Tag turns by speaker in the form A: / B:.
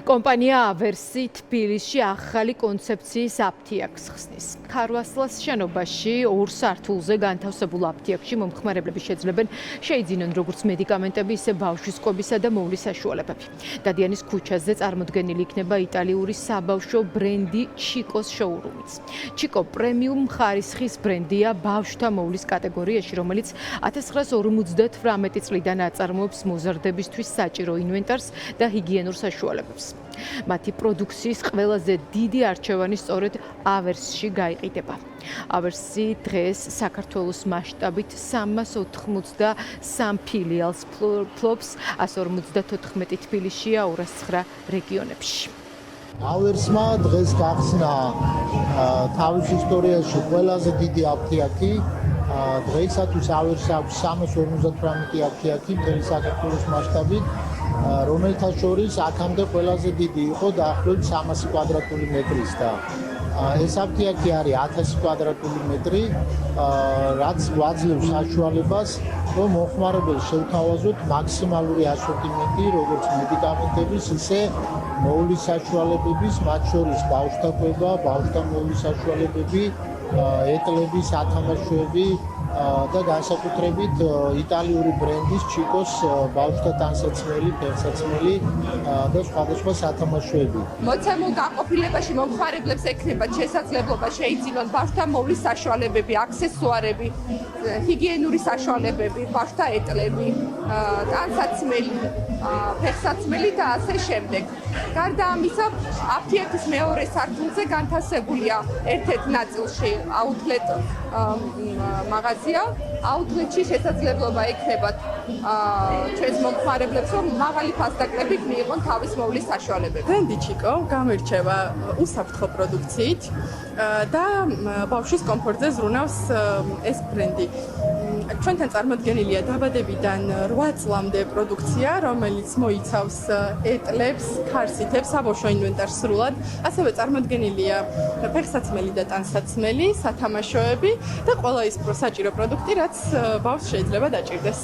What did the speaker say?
A: კომპანია ავერსი თბილისში ახალი კონცეფციის აფთიაქს ხსნის. ქარვასლას შენობაში 2 სართულზე განთავსებულ აფთიაქში მომხმარებლები შეძლებენ შეიძინონ როგორც მედიკამენტები, ისე ბავშვის კვებისა და მოვლის საშუალებები. დადიანის ქუჩაზე წარმოდგენილი იქნება იტალიური საბავშვო ბრენდი ჩიკოს შოურუმიც. ჩიკო პრემიუმ ხარისხის ბრენდია ბავშვთა მოვლის კატეგორიაში, რომელიც 1958 წლიდან აწარმოებს მოზარდებისთვის საჭირო ინვენტარს და ჰიგიენურ საშუალებებს. მათი პროდუქციის ყველაზე დიდი არჩევანი სწორედ ავერსში გაიყიდება. ავერსი დღეს საქართველოს მასშტაბით 383 ფილიალს ფლობს, 154 თბილისშია, 209 რეგიონებში.
B: ავერსმა დღეს გახსნა თავის ისტორიაში ყველაზე დიდი აფთიაქი. დღეისათვის ავერსს აქვს 358 აფთიაქი მთელი საქართველოს მასშტაბით, რომელთა შორის აქამდე ყველაზე დიდი იყო დაახლოებით 300 კვადრატული მეტრის და ეს აფთიაქი არის 1000 კვადრატული მეტრი, რაც გვაძლევს საშუალებას, რომ მომხმარებელს შევთავაზოთ მაქსიმალური ასორტიმენტი, როგორც მედიკამენტების, ისე მოვლის საშუალებების, მათ შორის ბავშვთა კვება, ბავშვთა მოვლის საშუალებები, ეტლები, სათამაშოები და განსაკუთრებით იტალიური ბრენდის ჩიკოს ბავშვთა ტანსაცმელი, ფეხსაცმელი და სხვადასხვა სათამაშოები.
C: მოცემულ განყოფილებაში მომხმარებლებს ექნებათ შესაძლებლობა შეიძინონ ბავშვთა მოვლის საშუალებები, აქსესუარები, ჰიგიენური საშუალებები, ბავშვთა ეტლები, ტანსაცმელი, ფეხსაცმელი და ასე შემდეგ. გარდა ამისა, აფთიაქის მეორე სართულზე განთავსებულია ერთ-ერთ ნაწილში აუთლეტ მაღაზია. აუთლეტში შესაძლებლობა ექნებათ ჩვენს მომხმარებლებს, რომ მაღალი ფასდაკლებით მიიღონ თავის მოვლის საშუალებები.
D: ბრენდი ჩიკო გამოირჩევა უსაფრთხო პროდუქციით და ბავშვის კომფორტზე ზრუნავს ეს ბრენდი. ჩვენთან წარმოდგენილია დაბადებიდან 8 წლამდე პროდუქცია, რომელიც მოიცავს ეტლებს, ქარსითებს, საბავშვო ინვენტარს სრულად, ასევე წარმოდგენილია ფეხსაცმელი და ტანსაცმელი, სათამაშოები და ყველა ის საჭირო პროდუქტი, რაც ბავშვს შეიძლება დაჭირდეს.